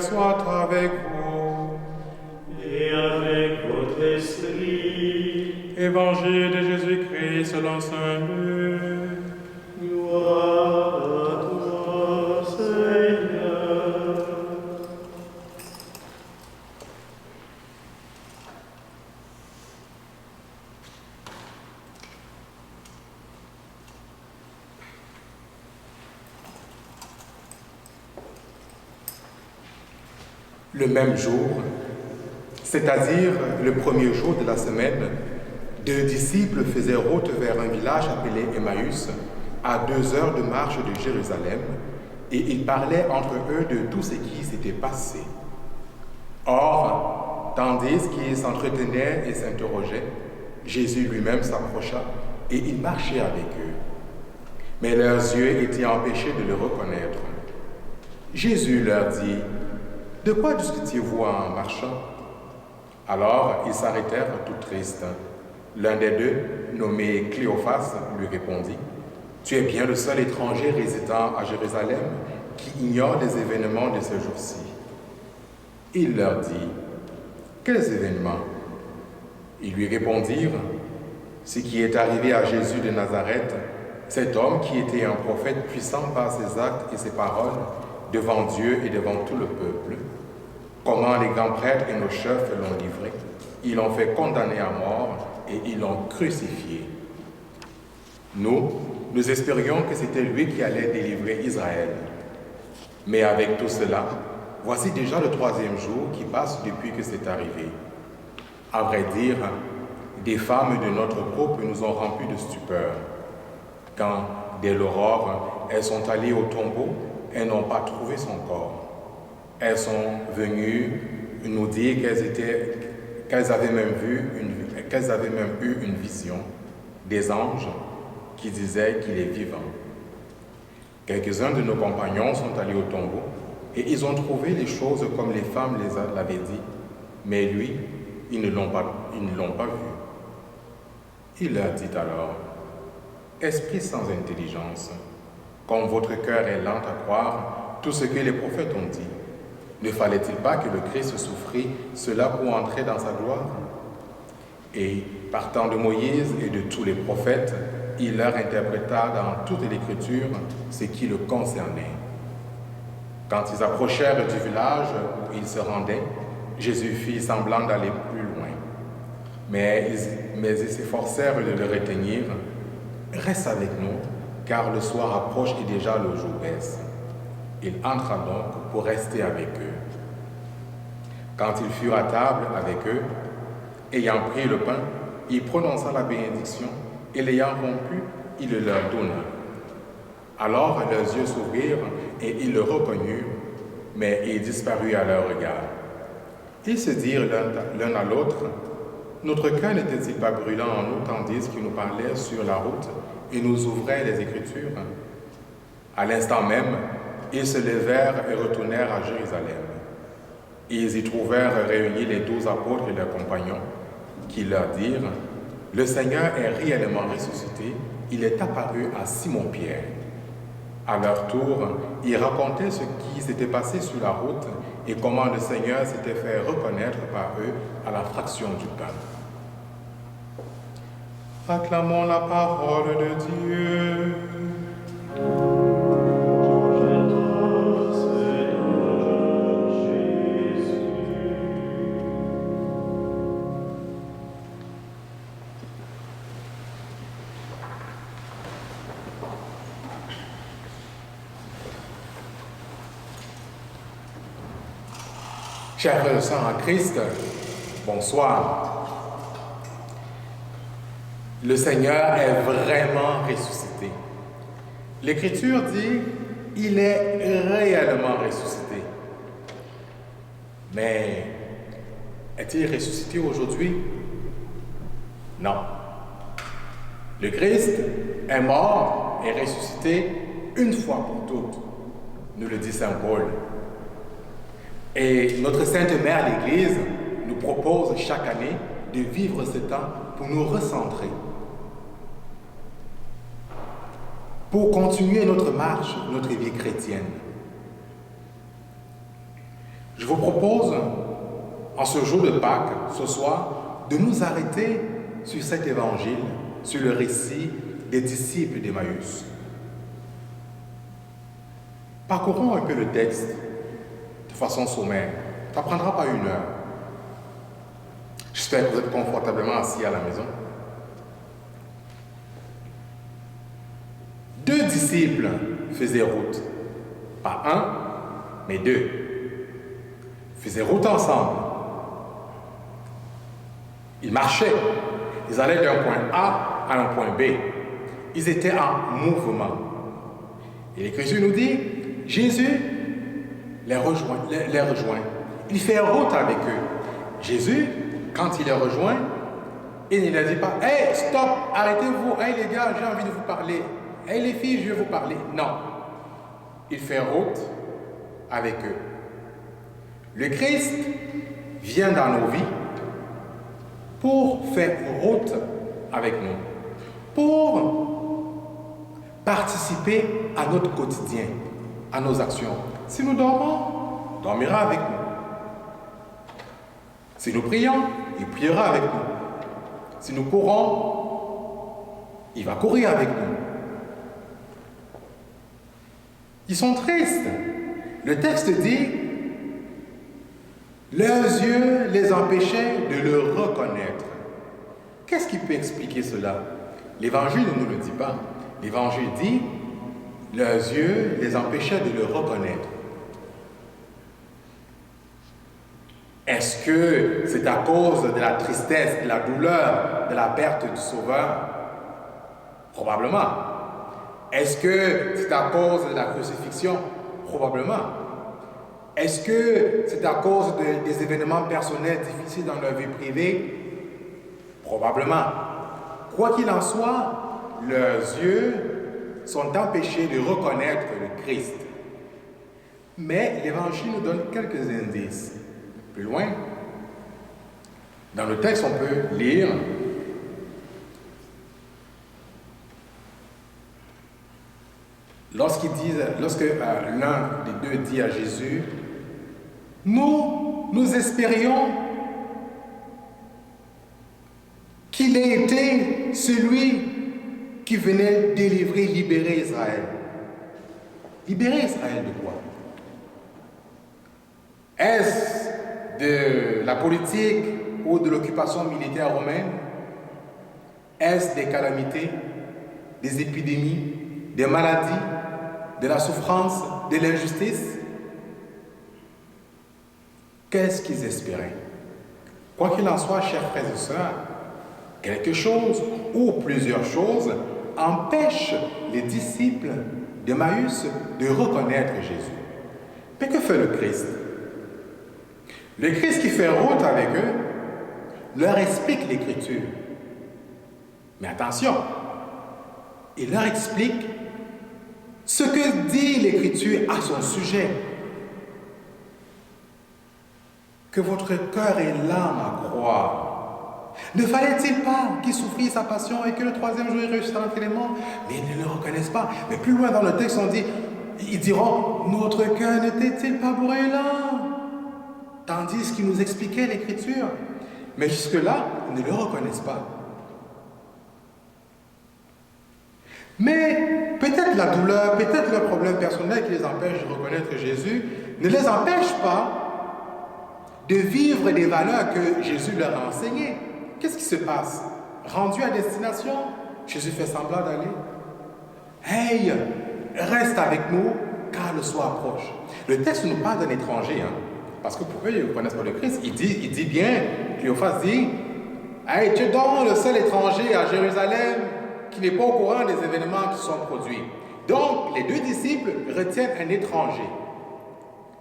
Seigneur soit avec vous. Et avec votre esprit. Évangile de Jésus-Christ selon saint Luc. Gloire à toi, Seigneur. Le même jour, c'est-à-dire le premier jour de la semaine, 2 disciples faisaient route vers un village appelé Emmaüs, à 2 heures de marche de Jérusalem, et ils parlaient entre eux de tout ce qui s'était passé. Or, tandis qu'ils s'entretenaient et s'interrogeaient, Jésus lui-même s'approcha et il marchait avec eux. Mais leurs yeux étaient empêchés de le reconnaître. Jésus leur dit: « De quoi discutiez-vous en marchant ?» Alors ils s'arrêtèrent tout tristes. L'un des deux, nommé Cléophas, lui répondit: « Tu es bien le seul étranger résidant à Jérusalem qui ignore les événements de ce jour-ci. » Il leur dit: « Quels événements ?» Ils lui répondirent: « Ce qui est arrivé à Jésus de Nazareth, cet homme qui était un prophète puissant par ses actes et ses paroles devant Dieu et devant tout le peuple. Comment les grands prêtres et nos chefs l'ont livré. Ils l'ont fait condamner à mort et ils l'ont crucifié. Nous espérions que c'était lui qui allait délivrer Israël. Mais avec tout cela, voici déjà le 3e jour qui passe depuis que c'est arrivé. À vrai dire, des femmes de notre groupe nous ont remplis de stupeur. Quand, dès l'aurore, elles sont allées au tombeau, elles n'ont pas trouvé son corps. Elles sont venues nous dire qu'elles avaient même eu une vision des anges qui disaient qu'il est vivant. Quelques-uns de nos compagnons sont allés au tombeau et ils ont trouvé les choses comme les femmes l'avaient dit, mais lui, ils ne l'ont pas vu. Il leur dit alors: « Esprit sans intelligence, comme votre cœur est lent à croire tout ce que les prophètes ont dit, ne fallait-il pas que le Christ souffrit cela pour entrer dans sa gloire ?» Et partant de Moïse et de tous les prophètes, il leur interpréta dans toute l'Écriture ce qui le concernait. Quand ils approchèrent du village où ils se rendaient, Jésus fit semblant d'aller plus loin. Mais ils s'efforcèrent de le retenir. « Reste avec nous, car le soir approche et déjà le jour baisse. » Il entra donc pour rester avec eux. Quand ils furent à table avec eux, ayant pris le pain, il prononça la bénédiction et l'ayant rompu, il le leur donna. Alors leurs yeux s'ouvrirent et ils le reconnurent, mais il disparut à leur regard. Ils se dirent l'un à l'autre: « Notre cœur n'était-il pas brûlant en nous tandis qu'il nous parlait sur la route et nous ouvrait les Écritures ?» À l'instant même, ils se levèrent et retournèrent à Jérusalem. Ils y trouvèrent réunis les 12 apôtres et leurs compagnons, qui leur dirent: « Le Seigneur est réellement ressuscité, il est apparu à Simon-Pierre. » À leur tour, ils racontaient ce qui s'était passé sur la route et comment le Seigneur s'était fait reconnaître par eux à la fraction du pain. Acclamons la parole de Dieu. Chers frères et sœurs en Christ, bonsoir. Le Seigneur est vraiment ressuscité. L'Écriture dit: il est réellement ressuscité. Mais est-il ressuscité aujourd'hui? Non. Le Christ est mort et ressuscité une fois pour toutes, nous le dit saint Paul. Et notre Sainte Mère, l'Église, nous propose chaque année de vivre ce temps pour nous recentrer, pour continuer notre marche, notre vie chrétienne. Je vous propose, en ce jour de Pâques, ce soir, de nous arrêter sur cet évangile, sur le récit des disciples d'Emmaüs. Parcourons un peu le texte de façon sommaire. Ça ne prendra pas 1 heure. J'espère que vous êtes confortablement assis à la maison. 2 disciples faisaient route. Pas 1, mais 2. Faisaient route ensemble. Ils marchaient. Ils allaient d'un point A à un point B. Ils étaient en mouvement. Et l'Écriture nous dit, Jésus les rejoint. Il fait route avec eux. Jésus, quand il les rejoint, il ne leur dit pas, « Hey, stop, arrêtez-vous. Hey les gars, j'ai envie de vous parler. Hey les filles, je vais vous parler. » Non. Il fait route avec eux. Le Christ vient dans nos vies pour faire route avec nous, pour participer à notre quotidien, à nos actions. Si nous dormons, il dormira avec nous. Si nous prions, il priera avec nous. Si nous courons, il va courir avec nous. Ils sont tristes. Le texte dit, leurs yeux les empêchaient de le reconnaître. Qu'est-ce qui peut expliquer cela? L'Évangile ne nous le dit pas. L'Évangile dit, leurs yeux les empêchaient de le reconnaître. Est-ce que c'est à cause de la tristesse, de la douleur, de la perte du Sauveur? Probablement. Est-ce que c'est à cause de la crucifixion? Probablement. Est-ce que c'est à cause des événements personnels difficiles dans leur vie privée? Probablement. Quoi qu'il en soit, leurs yeux sont empêchés de reconnaître le Christ. Mais l'Évangile nous donne quelques indices. Plus loin, dans le texte, on peut lire lorsque l'un des 2 dit à Jésus, nous espérions qu'il ait été celui qui venait délivrer, libérer Israël. Libérer Israël de quoi? Est-ce de la politique ou de l'occupation militaire romaine? Est-ce des calamités, des épidémies, des maladies, de la souffrance, de l'injustice? Qu'est-ce qu'ils espéraient? Quoi qu'il en soit, chers frères et sœurs, quelque chose ou plusieurs choses empêchent les disciples d'Emmaüs de reconnaître Jésus. Mais que fait le Christ? Le Christ qui fait route avec eux leur explique l'Écriture. Mais attention, il leur explique ce que dit l'Écriture à son sujet. Que votre cœur est lent à croire. Ne fallait-il pas qu'il souffrit sa passion et que le 3e jour il ressuscite entre les morts? Mais ils ne le reconnaissent pas. Mais plus loin dans le texte, on dit, ils diront, notre cœur n'était-il pas brûlant? Tandis qu'il nous expliquait l'Écriture. Mais jusque-là, ils ne le reconnaissent pas. Mais peut-être la douleur, peut-être le problème personnel qui les empêche de reconnaître Jésus ne les empêche pas de vivre des valeurs que Jésus leur a enseignées. Qu'est-ce qui se passe? Rendu à destination, Jésus fait semblant d'aller. Hey, reste avec nous car le soir approche. Le texte nous parle d'un étranger, parce que pour eux, ils ne connaissent pas le Christ. Il dit bien, Cléophas dit, hey, tu es donc le seul étranger à Jérusalem qui n'est pas au courant des événements qui sont produits. Donc, les 2 disciples retiennent un étranger,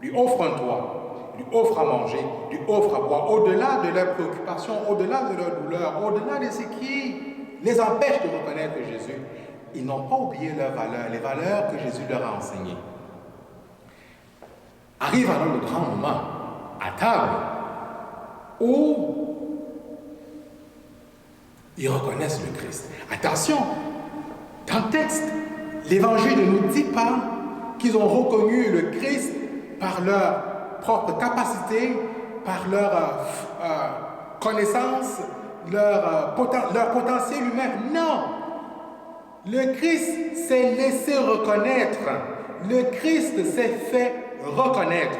lui offrent un toit, lui offrent à manger, lui offrent à boire, au-delà de leurs préoccupations, au-delà de leur douleur, au-delà de ce qui les empêche de reconnaître Jésus. Ils n'ont pas oublié leurs valeurs, les valeurs que Jésus leur a enseignées. Arrive alors le grand moment, à table, où ils reconnaissent le Christ. Attention, dans le texte, l'Évangile ne nous dit pas qu'ils ont reconnu le Christ par leur propre capacité, par leur connaissance, leur potentiel humain. Non! Le Christ s'est laissé reconnaître. Le Christ s'est fait reconnaître.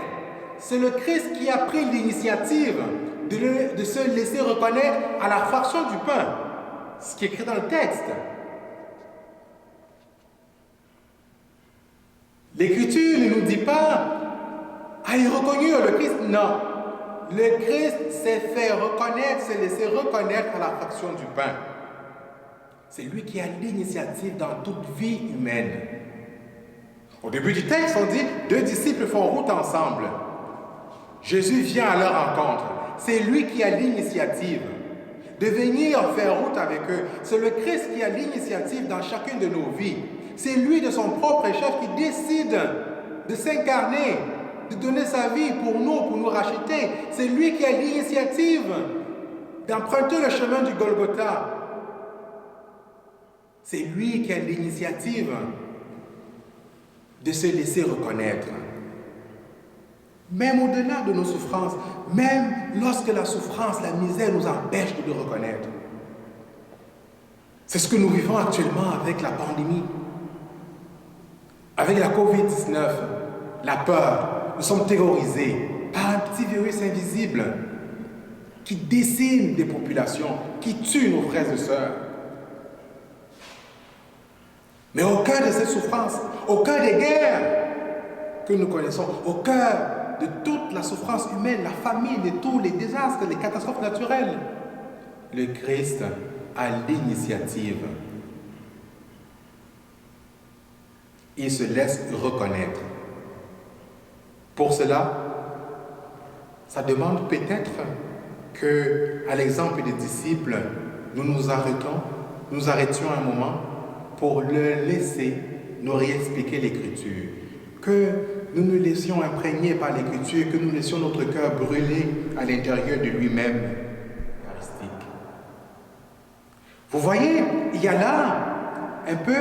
C'est le Christ qui a pris l'initiative de se laisser reconnaître à la fraction du pain. Ce qui est écrit dans le texte. L'Écriture ne nous dit pas « Ah, il est reconnu le Christ ». Non. Le Christ s'est fait reconnaître, s'est laissé reconnaître à la fraction du pain. C'est lui qui a l'initiative dans toute vie humaine. Au début du texte, on dit « Deux disciples font route ensemble ». Jésus vient à leur rencontre. C'est lui qui a l'initiative de venir faire route avec eux. C'est le Christ qui a l'initiative dans chacune de nos vies. C'est lui de son propre chef qui décide de s'incarner, de donner sa vie pour nous racheter. C'est lui qui a l'initiative d'emprunter le chemin du Golgotha. C'est lui qui a l'initiative de se laisser reconnaître. Même au-delà de nos souffrances, même lorsque la souffrance, la misère nous empêche de le reconnaître. C'est ce que nous vivons actuellement avec la pandémie. Avec la COVID-19, la peur, nous sommes terrorisés par un petit virus invisible qui décime des populations, qui tue nos frères et sœurs. Mais au cœur de cette souffrance, au cœur des guerres que nous connaissons, au cœur de toute la souffrance humaine, la famine, de tous les désastres, les catastrophes naturelles, le Christ a l'initiative. Il se laisse reconnaître. Pour cela, ça demande peut-être que, à l'exemple des disciples, nous nous arrêtions un moment pour le laisser nous réexpliquer l'Écriture. Que nous nous laissions imprégner par l'Écriture, que nous laissions notre cœur brûler à l'intérieur de lui-même. Eucharistique. Vous voyez, il y a là un peu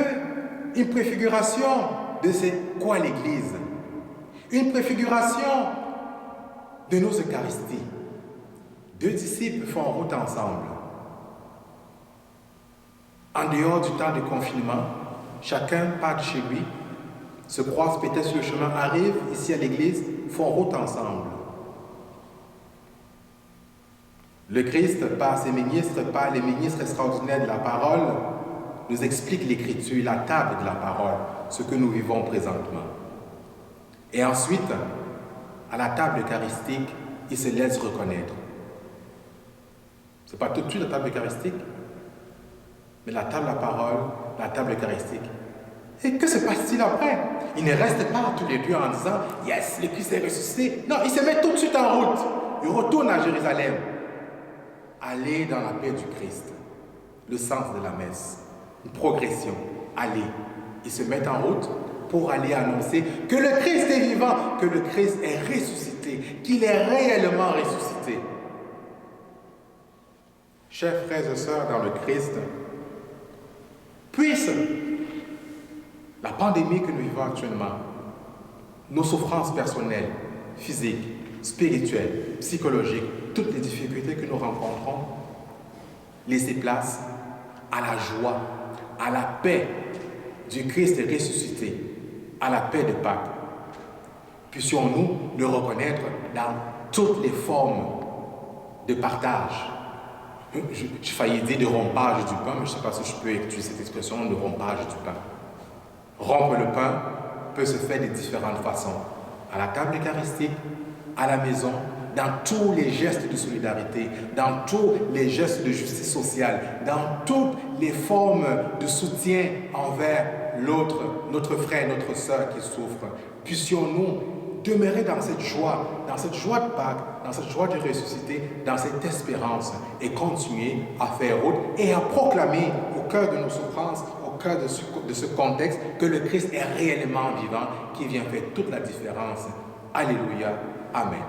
une préfiguration de c'est quoi l'Église. Une préfiguration de nos Eucharisties. Deux disciples font route ensemble. En dehors du temps de confinement, chacun part de chez lui, se croisent peut-être sur le chemin, arrivent ici à l'église, font route ensemble. Le Christ, par ses ministres, par les ministres extraordinaires de la parole, nous explique l'Écriture, la table de la parole, ce que nous vivons présentement. Et ensuite, à la table eucharistique, il se laisse reconnaître. Ce n'est pas tout de suite la table eucharistique, mais la table de la parole, la table eucharistique. Et que se passe-t-il après? Ils ne restent pas tous les deux en disant « Yes, le Christ est ressuscité ». Non, ils se mettent tout de suite en route. Ils retournent à Jérusalem. Aller dans la paix du Christ. Le sens de la messe. Une progression. Aller. Ils se mettent en route pour aller annoncer que le Christ est vivant, que le Christ est ressuscité, qu'il est réellement ressuscité. Chers frères et sœurs dans le Christ, puisse la pandémie que nous vivons actuellement, nos souffrances personnelles, physiques, spirituelles, psychologiques, toutes les difficultés que nous rencontrons, laisser place à la joie, à la paix du Christ ressuscité, à la paix de Pâques. Puissions-nous le reconnaître dans toutes les formes de partage. J'ai failli dire de rompage du pain, mais je ne sais pas si je peux utiliser cette expression de rompage du pain. Rompre le pain peut se faire de différentes façons. À la table eucharistique, à la maison, dans tous les gestes de solidarité, dans tous les gestes de justice sociale, dans toutes les formes de soutien envers l'autre, notre frère, notre sœur qui souffre. Puissions-nous demeurer dans cette joie de Pâques, dans cette joie de ressuscité, dans cette espérance et continuer à faire route et à proclamer au cœur de nos souffrances, au cœur de ce contexte, que le Christ est réellement vivant, qui vient faire toute la différence. Alléluia. Amen.